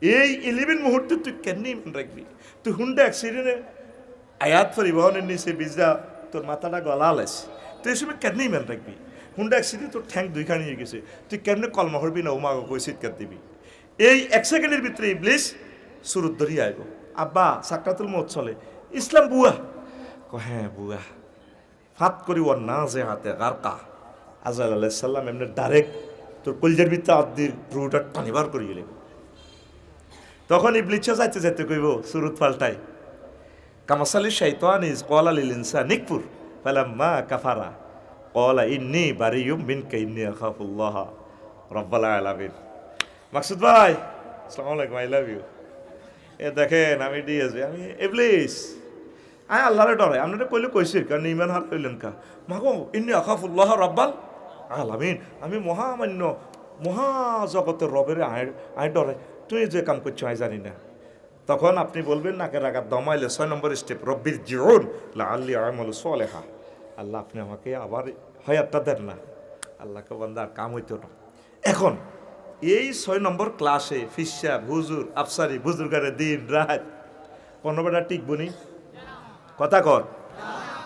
এই 11 মুহূর্তে তুই কেমনি ইমান রাখবি? তুই হুন্ডা অ্যাক্সিডেন্টে আয়াত পরিবহনের নিচে বিজা তোর মাথাটা গলা লাইছে, তুই এই সময় কেমনি ইমান রাখবি? হুন্ডা অ্যাক্সিডেন্ট তোর ঠ্যাং দুইখানি হয়ে গেছে, তুই কেমনে কলমা হরবি না উমা কই চিৎকার দিবি? এই 1 সেকেন্ডের ভিতরে ইবলিস সুরত ধরিয়ে আইব। আব্বা সাকরাতুল মউত চলে, ইসলাম বুয়া হ্যাঁ বুয়া ফাত করি ওর না যে হাতে গারকা আজরাইল আলাইহিস সালাম এমনি ডাইরেক্ট তোর কলজের ভিতরে আদির রুটা টানিবার করে গেলে। তখন ইবলিস যাইতে যাইতে কইব সুরত পাল্টাই, কামাসালি শাইতান ইজ ক্বালা লিল ইনসানি নিকফুর ফালাম্মা কাফারা ক্বালা ইন্নী বারিয়ুম মিনকা ইন্নী আখাফুল্লাহ রাব্বুল আলামিন। মাকসুদ ভাই আসসালামু আলাইকুম, আই লাভ ইউ। এ দেখেন আমি ডিএসবি, আমি ইবলিস, আয় আল্লাহরে ডরে। আপনারা কইলে কইছি কারণ ইমান হার কইলেন কা মাগো ইন্নী আখাফুল্লাহ রাব্বুল আলামিন, আমি মহামান্য মহাজগতের রবের আয় ডরে, তুই যে কাম করছো আয় জানি না। তখন আপনি বলবেন নাকের আঘাত দমাইলে 6 নম্বর স্টেপ, রব্বির জিউন লাআল্লি আমালু সালেহা, আল্লাহ আপনি আমাকে আবার হায়াতটা দেন না, আল্লাহকে বান্দা আর কাম হইতো না। এখন এই 6 নম্বর ক্লাসে ফিসা হুজুর আফসারি বুজুর্গারে দিন রাত 15 বেলা টিকবনি কথা কর।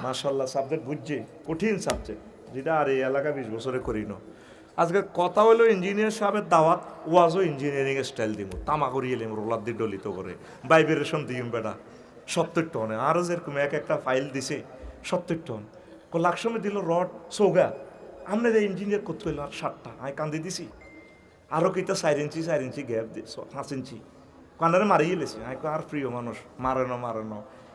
মাশাআল্লাহ সাবজেক্ট বুঝছে, কঠিন সাবজেক্ট যেটা আর এই এলাকা 20 বছরে করি না। আজকে কথা হলো ইঞ্জিনিয়ার সাহেবের দাওয়াত, ওয়াজও ইঞ্জিনিয়ারিং স্টাইল দিব, তামা করিয়ে এলাম রোলার দিয়ে ডলিত করে ভাইব্রেশন দিম বেটা 70 টনে। আরও যেরকম একটা ফাইল দিছে 70 টন, লাখ সময় দিল রড সৌগা, আপনার ইঞ্জিনিয়ার করতে হইল আর 7টা, আমি কান্দি দিছি আরও কিটা 4 ইঞ্চি গ্যাপ দিয়ে 5 ইঞ্চি কান্দারে মারিয়ে গেলেছি। আমি আর প্রিয় মানুষ মারে ন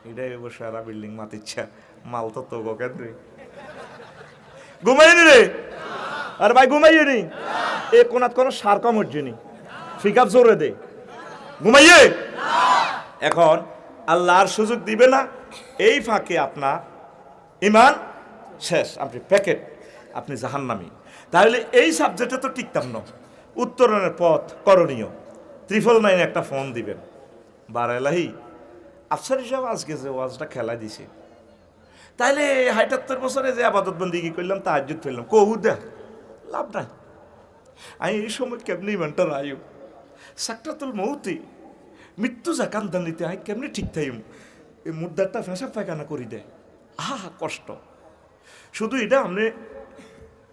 এটাই সারা বিল্ডিং মাতিচ্ছা মাল তো কেন্দ্রে ঘুমাইনি রে, আর ভাই ঘুমাইয়ে নি এ কোনাত কোনো সার কম হচ্ছে নি, ফিকাপ জোরে দে ঘুমাইয়ে। এখন আল্লাহর সুযোগ দিবে না, এই ফাঁকে আপনার ইমান শেষ, আপনি প্যাকেট, আপনি জাহান্নামী। তাহলে এই সাবজেক্টে তো টিকতাম না। উত্তরণের পথ করণীয়, 999 একটা ফোন দিবেন, বারালাহি আফসার হিসাব আজকে যে ওয়াজটা খেলা দিছে, তাইলে ৭৮ বছরে যে আবাদত বন্দিগি করলাম তাহাজ্জুদ ফেললাম কহুদা লাভ নাই। আমি এই সময় কেমনি ইমানটা রায়ু সাকরাতুল মউতি মৃত্যু জাকান্দান নিতে আমি কেমনি ঠিক থাইম, এই মুদ্দারটা ফেঁসা পায়খানা করি দেয়, আহা কষ্ট। শুধু এটা আপনি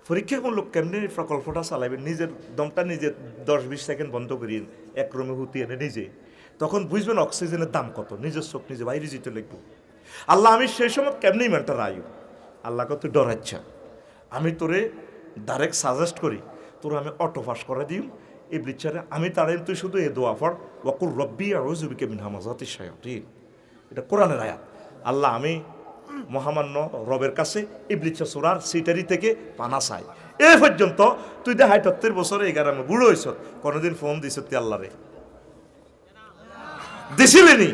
পরীক্ষামূলক কেমনি প্রকল্পটা চালাইবেন, নিজের দমটা নিজে 10-20 সেকেন্ড বন্ধ করিয়ে এক রুমে হুতি এনে নিজে, তখন বুঝবেন অক্সিজেনের দাম কত, নিজের চোখ নিজে বাইরে যেতে লিখবো। আল্লাহ আমি সেই সময় কেমনি ইমানটা রায়ু, আল্লাহকে তুই ডরাচ্ছা, আমি তোরে ডাইরেক্ট সাজেস্ট করি, তোর আমি অটো পাস করে দিই এই ব্রিচারে, আমি তারে তুই শুধু এ দোয়া পড় ওয়াকুর রব্বি আউযু বিকা মিন হামাযাতিশ শায়াতিন, এটা কোরআনের আয়াত। আল্লাহ আমি মহামান্য রবের কাছে ইবলিসের সূরার সিটারি থেকে পানা চাই। এ পর্যন্ত তুই দে ৭৮ বছরে 11 বুড়ো হইছ, কোনোদিন ফোন দিছ তুই আল্লাহরে দিছিলেনি?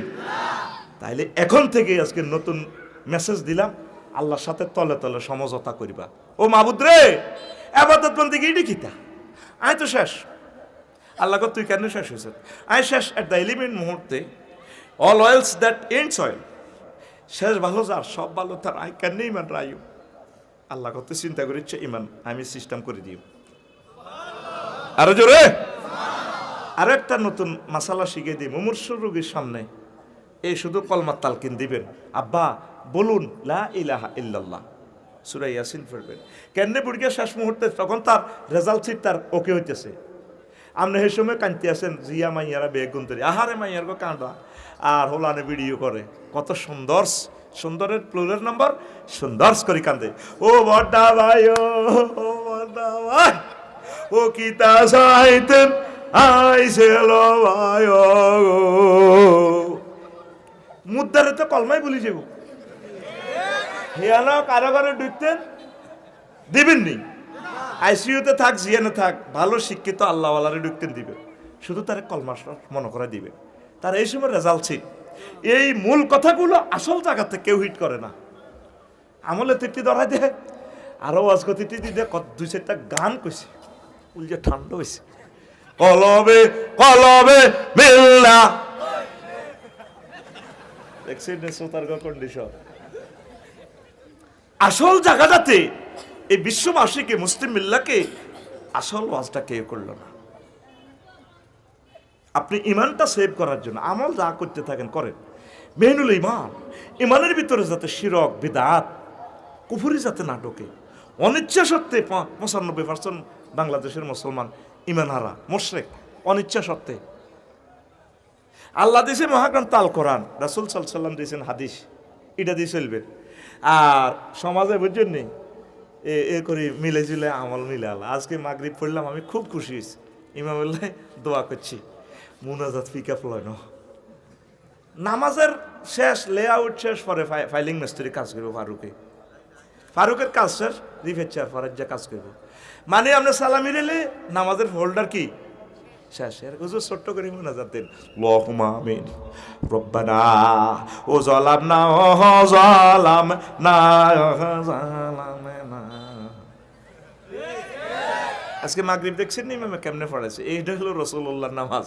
তাইলে এখন থেকে আজকে নতুন মেসেজ দিলাম, আল্লাহর সাথে তলে তলে সমঝোতা করিবা। ও মাবুদ রে আবাদত বন্দেগি এডি কিতা, আয় তো শেষ। আল্লাহ তুই কেন শেষ হয়েছ? আয় শেষ এট দ্য 11 মুহূর্তে, all oils that ends oil, শেষ ভালো যার সব ভালো তার, আই কেন ইমান রায়ু। আল্লাহ কত চিন্তা করিচ্ছে ইমান আমি সিস্টেম করে দিই। আরো জোরে আরো একটা নতুন মাসালা শিখে দিই মুমূর্ষ রোগীর সামনে, এই শুধু কলমার তালকিন দিবেন, আব্বা বলুন লা ইলাহা ইল্লাল্লাহ, সূরা ইয়াসিন পড়বেন। কেন্নে বুড়িয়া শেষ মুহূর্তে তখন তার রেজাল্ট সিট তার ওকে হইতেছে, আপনি সেই সময় কাঁদতে আছেন, জিয়া মাইয়ারা বেগুন তৈরি, আহারে মাইয়ার গো কাঁদা আর হোলানে ভিডিও করে, কত সুন্দর, সুন্দরের প্লুরাল নাম্বার সুন্দর করে কান্দে। ও বড়া ভাই ও বড়া ভাই ও কিতা চাইতেন আইছিল ভাই ও মুদ্দারে তো কলমাই বলি যাব, হিয়ানো কারো ঘরে ঢুকতেন দিবেননি, আইসিইউতে থাক জিয়ানে থাক ভালো শিক্ষিত আল্লাহওয়ালারে ঢুকতেন দিবেন, শুধু তার কলমা মনে করে দিবেন, তার এই সময় রেজাল্ট ছিল। এই মূল কথাগুলো আসল জায়গাতে কেউ হিট করে না, আমলে তিটি ধরাই দে আরো আজকে তিটি দিয়ে 2-4টা গান কইছে, উল্টে ঠান্ডা হয়েছে, কলবে কলবে মিল্লা দেখছেন শ্রোতার কন্ডিশন। আসল জায়গাটাতে এই বিশ্ববাসীকে মুসলিম মিল্লাকে আসল ওয়াজটা কেউ করলো না। আপনি ইমানটা সেভ করার জন্য আমল যা করতে থাকেন করেন, মেইন হলো ইমান। ইমানের ভিতরে যাতে শিরক বিদআত কুফরি যাতে না ঢোকে। অনিচ্ছা সত্ত্বে 95% বাংলাদেশের মুসলমান ইমান হারা মুশরিক, অনিচ্ছা সত্ত্বে। আল্লাহ দিয়েছে মহাগ্রন্থ আল কোরআন, রাসূল সাল্লাল্লাহু আলাইহি ওয়াসাল্লাম দিয়েছেন হাদিস, এটা দিয়ে চলবে। আর সমাজে বুঝছেন নি এ করে মিলে ঝিলে আমল মিলে আল্লাহ। আজকে মাগরিব পড়লাম, আমি খুব খুশি হয়েছি। ইমাম বললে দোয়া করছি, মুনাজাত পিক আপ লয় নামাজের শেষ লেআউট শেষ পরে ফাইলিং মিস্ত্রি কাজ করবো। ফারুকের কাজ শেষ, রিফেচার ফরাজ্জা কাজ করবো। মানে আমরা সালামি রেলে নামাজের হোল্ডার কি শেষ। হুজুর ছোট্ট করে মুনাজাত দেন, আল্লাহুম্মা আমিন রব্বানা ও যালামনা ও যালামনা যালামনা। আজকে মাগরিব দেখছেন নি ইমামে কেমনে পড়াইছে, এইটা হলো রাসূলুল্লাহর নামাজ।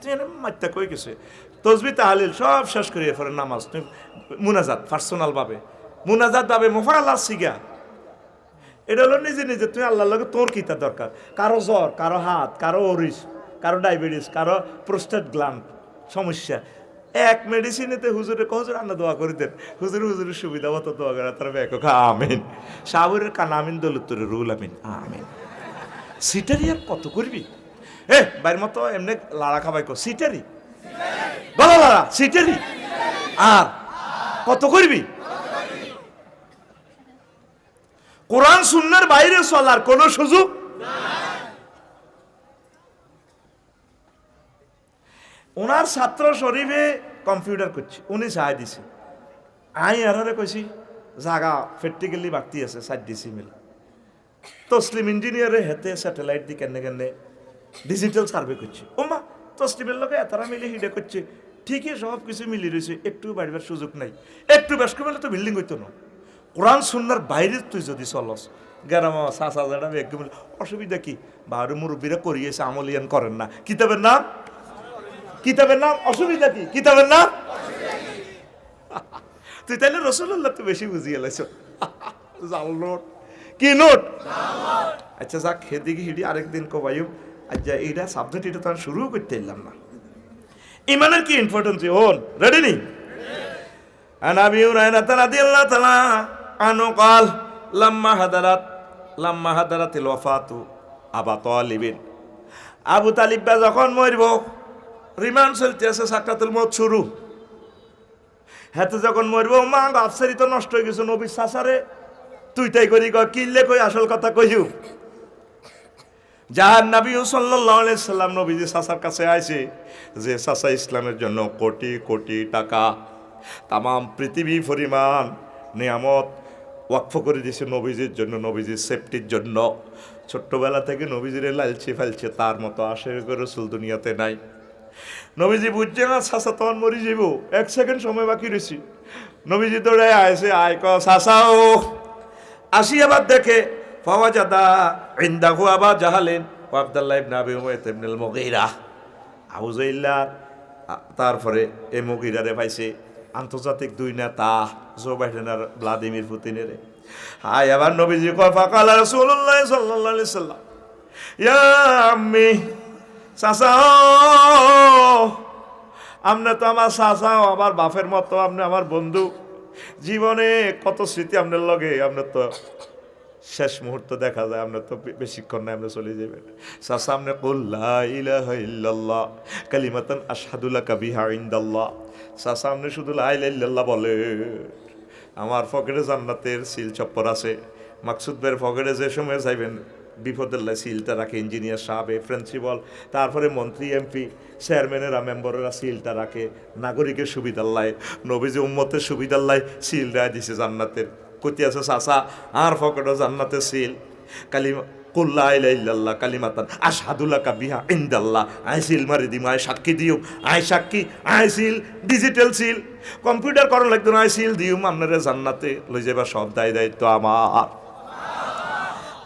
তুই মাত্তা কই গেছে তসবিহ তাহলিল সব শেষ করিয়ে পরে নামাজ, তুই মুনাজাত পার্সোনাল ভাবে, মুনাজাত ভাবে মুফাআলা সিগা। এটা হলো নিজে নিজে তুই আল্লাহর লগে তোর কিতা দরকার। কারো জ্বর, কারো হাত, কারো ওরিস, কারো ডায়াবেটিস, কারো প্রোস্টেট গ্ল্যান্ড সমস্যা, এক মেডিসিনেতে হুজুরে হুজুর আন্না দোয়া করে দেন, হুজুরের সুবিধা মতো দোয়া করে তার ব্যাক আমিন। সাবরের কান আমিন, দৌলতরের রুল আমিন আমিন। সিটারি আর কত করবি? বাইর মতো এমনি লাড়া খাবাই কর সিটারি, বলো লাড়া সিটারি, আর কত করবি? কোরআন সুন্নাহর বাইরে চলার কোন সুযোগ। ওনার ছাত্র শরীফে কম্পিউটার করছে, উনি সাহায্য দিছে। আই আরে কইছি জাগা প্র্যাকটিক্যালি বাড়তি আছে 7 ডিসিমিল। তসলিম ইঞ্জিনিয়ারে হেতে স্যাটেলাইট দি কেনে কেনে ডিজিটাল সার্ভে করছে। ওমা তসলিমের লোকে এতারা মিলে হিডে করছে, ঠিকই সব কিছু মিলি রয়েছে, একটু বাড়িবার সুযোগ নাই। একটু বেশ করলে তো বিল্ডিং হইতো না। কোরআন সুন্নাহর বাইরে তুই যদি চলস গ্রামা সাসা জানা একদম অসুবিধা কি? বাহারে মুরব্বীরা করিয়েছে, আমলিয়ান করেন না। কিতাবের নাম অসুবিধা কি? কিতাবের নাম তুই তাইলে রাসূলুল্লাহ তো বেশি বুঝিয়ে লাইছ। জাল নোট কি নোট? আচ্ছা যাক, হেদিকে হিডি আরেকদিন কবাইম। আচ্ছা এইটা সাবজেক্ট, এটা তো শুরু করতে এলাম না। ইমানের কি ইম্পর্টেন্স হন, রেডি নি? আনাবি হুরায়রা রাদিয়াল্লাহু তাআলা আনহু قال লাম্মা হাদারাতিল ওয়াফাতু আবু তালিবিন, আবু তালিব যখন মরব, রিমান্ড চলতেছে, সাকরাতুল মউত শুরু। হাতে যখন মরব, মা আফসারি তো নষ্ট হয়ে গেছে। নবী সাসারে তুই তাই করি কিনলে কই আসল কথা কইউ। যাহার নবী সাল্লাল্লাহু আলাইহি সাল্লাম নবীজি সাসার কাছে আইছে, যে সাসা ইসলামের জন্য কোটি কোটি টাকা, তাম পৃথিবী পরিমাণ নিয়ামত ওয়াকফ করে দিয়েছে নবীজির জন্য, নবীজির সেফটির জন্য। ছোট্টবেলা থেকে নবীজিরে লালছে ফেলছে, তার মতো আশেক রাসূল দুনিয়াতে নাই। নবীজি বুঝছে না সাসা তখন মরি যাব, 1 সেকেন্ড সময় বাকি রয়েছি। নবীজি দৌড়ে আইছে, আয় ক সাসাও। আসি আবার দেখে ফাওয়াজাদা ইনদাহু আবা জাহালিন ওয়া আব্দুল্লাহ ইবনে আবি উমাইয়া ইবনুল মুগীরা। আবু জাইল্লা তারপরে এই মুগীরারে পাইছে, আন্তর্জাতিক 2 নেতা, জো বাইডেন আর ভ্লাদিমির পুতিনের। হাই আবার নবীজি কয় ফাকালা রাসূলুল্লাহ সাল্লাল্লাহু আলাইহি সাল্লাম ইয়া আম্মি, চাচা আপনি তো আমার চাচা, আমার বাপের মতো, আপনি আমার বন্ধু। জীবনে কত স্মৃতি আপনার লগে, আপনার তো শেষ মুহূর্ত দেখা যায়, আপনার তো বেশিক্ষণ নাই, আপনি চলে যাবেন। চাচা আপনি কুল লা ইলাহা ইল্লাল্লাহ কালিমাতান আশহাদু লাকা বিহা ইনদাল্লাহ। চাচা আপনি শুধু লা ইলাহা ইল্লাল্লাহ বলে, আমার পকেটে জান্নাতের সিল চপ্পর আছে। মাকসুদ ভাইয়ের পকেটে যে সময় যাইবেন বিপদুল্লাহ সিলটা রাখে, ইঞ্জিনিয়ার সাহেব, প্রিন্সিপাল, তারপরে মন্ত্রী, এমপি, চেয়ারম্যানেরা, মেম্বারেরা সিলটা রাখে। নাগরিকের সুবিধাল্লায়, নবীজি উম্মতের সুবিধাল্লায় সিল দেয়া দিছে জান্নাতের। কতি আছে চাচা আর পকেটে জান্নাতের সিল, কালিমা কুল লা ইলাহা ইল্লাল্লাহ কালিমাতান আশহাদু লাকা বিহা ইনদাল্লাহ। আই সিল মারি দিম, আই সাক্ষী দিও, আই সাক্ষী, I seal, digital seal, computer করার লাগতো না, আই সিল দিও, আপনারা জান্নাতে লই যাবা, সব দায়িত্ব আমার।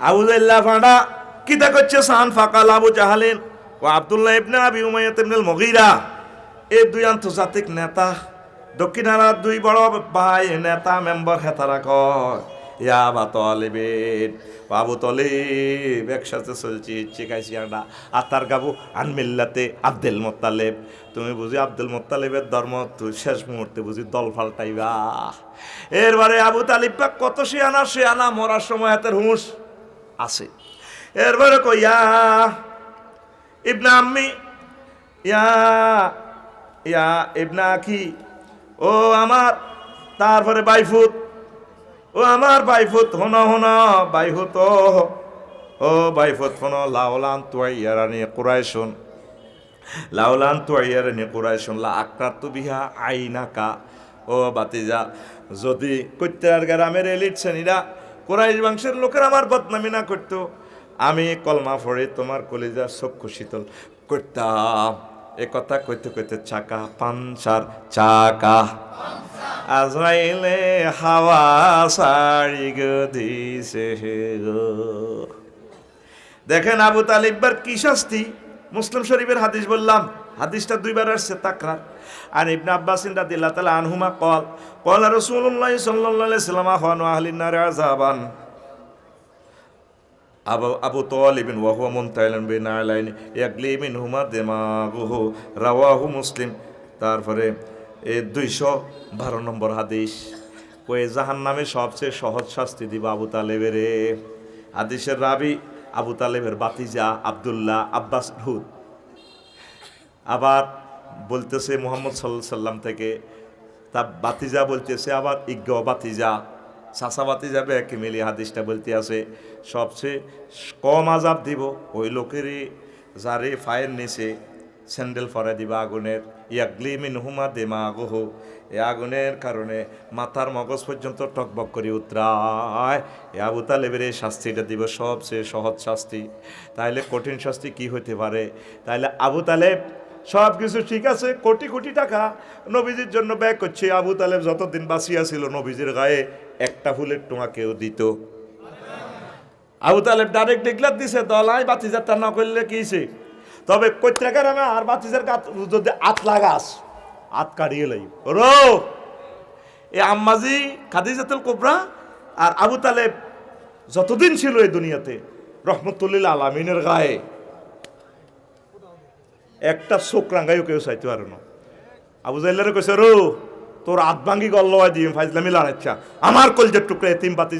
আবু জাহল ফাঁড়া কিতা করছে সান ফাকাল আবু জাহালিন ও আব্দুল্লাহ ইবনে আবি উমাইয়া ইবনুল মুগীরা, এই 2 আন্তর্জাতিক নেতা, দক্ষিণার 2 বড় ভাই নেতা মেম্বার, হেতারা কয় ইয়া আবা তালিবিন, আবু তালিব একসাথে চলছি শিখাইছি আমরা আতার গাবু আনমিল্লাতে আব্দুল মুত্তালিব, তুমি বুঝি আব্দুল মুত্তালিবের ধর্ম তুই শেষ মুহূর্তে বুঝি দল পাল্টাইবা। এরবারে আবু তালিব বা কত শিয়ানা মরার সময় হাতের হুঁশ আছে। এরবারে কইয়া ইবনা আম্মি, ইয়া ইয়া ইবনা আখি, ও আমার, তারপরে বাইফুত, ও আমার বাইফুত, হোনা বাইফুত, ও বাইফুত হোনো, লাউলান তুয়াইয়ারানি কুরাইশুন, লাউলান তুয়াইয়ারানি কুরাইশুন লা আকরাতু বিহা আইনাকা, ও বাতিজা, যদি কৈত্রার গ্রামের এলিট শ্রেণীরা কুরাইশ বংশের লোকের আমার বদনামি না করতো, আমি কলমা পড়ে তোমার কলিজার চক্ষু শীতল করতাম। এ কথা কইতে কইতে চাকা পাঞ্চার, চাকা আজরাইলে হাওয়া সারি গো দিছে গো। দেখেন আবু তালিববার কি শাস্তি। মুসলিম শরীফের হাদিস বললাম, হাদিসটা দুইবার আসছে তাকরার। আর ইবনে আব্বাস রাদিয়াল্লাহু তাআলা আনহুমা ক্বাল রাসূলুল্লাহ সাল্লাল্লাহু আলাইহি ওয়াসাল্লাম আহওয়ানু আহলিন নার আযাবান আবু তালিবিন ওয়া হুয়া মুনতাইলান বিনা আলাইনি ইয়াগলি মিনহুমা দিমাগুহু, রাওয়াহু মুসলিম। তারপরে 212 নম্বর হাদিস, কয়ে জাহান্নামে সবচেয়ে সহজ শাস্তি দিবা আবু তালেবের। হাদিসের রাবি আবু তালেবের বাতিজা আব্দুল্লাহ আব্বাস হুদ। আবার বলতেছে মুহাম্মদ সাল্লাল্লাহু আলাইহি সাল্লাম থেকে তা বাতিজা বলতেছে, আবার ইজ্ঞ বাতিজা, চাচা বাতিজা বেকে মিলি হাদিসটা বলতে আছে সবচেয়ে কম আজাব দিব ওই লোকেরই যারে ফায়ের নিচে স্যান্ডেল ফরে দিবা আগুনের, ইয়াগলি মিনহুমা দিমাগুহু, এ আগুনের কারণে মাথার মগজ পর্যন্ত টকবক করে উতরায়। এ আবু তালেবের এই শাস্তিটা দিব সবচেয়ে সহজ শাস্তি। তাইলে কঠিন শাস্তি কি হতে পারে? তাইলে আবু তালেব সব কিছু ঠিক আছে, কোটি কোটি টাকা নবীজির জন্য ব্যয় করছে। আবু তালেব যতদিন বাঁচিয়া ছিল নবীজির গায়ে একটা ফুলের টোঙা কেউ দিত? আবু তালেব ডাইরেক্ট ডিক্লার দিছে, দলাই বাতিজারটা না করলে কিছে, তবে কৈত্রাকার আমি আর বাতিজার যদি আত লাগাস আত কাটিয়ে লাই রো। এ আম্মাজি খাদিজাতুল কুবরা আর আবু তালেব যতদিন ছিল এই দুনিয়াতে রহমতুল্লিল আলামিনের গায়ে একটা চোখ রাঙ্গাইও কেউ চাইতে পারে না। আবু জাহেলের কইছে, রো তোর আত ভাঙ্গি গল্ল দিয়ে ফাইজলামি লড়াইচ্ছা, আমার কলজের টুকরা এতিম বাতি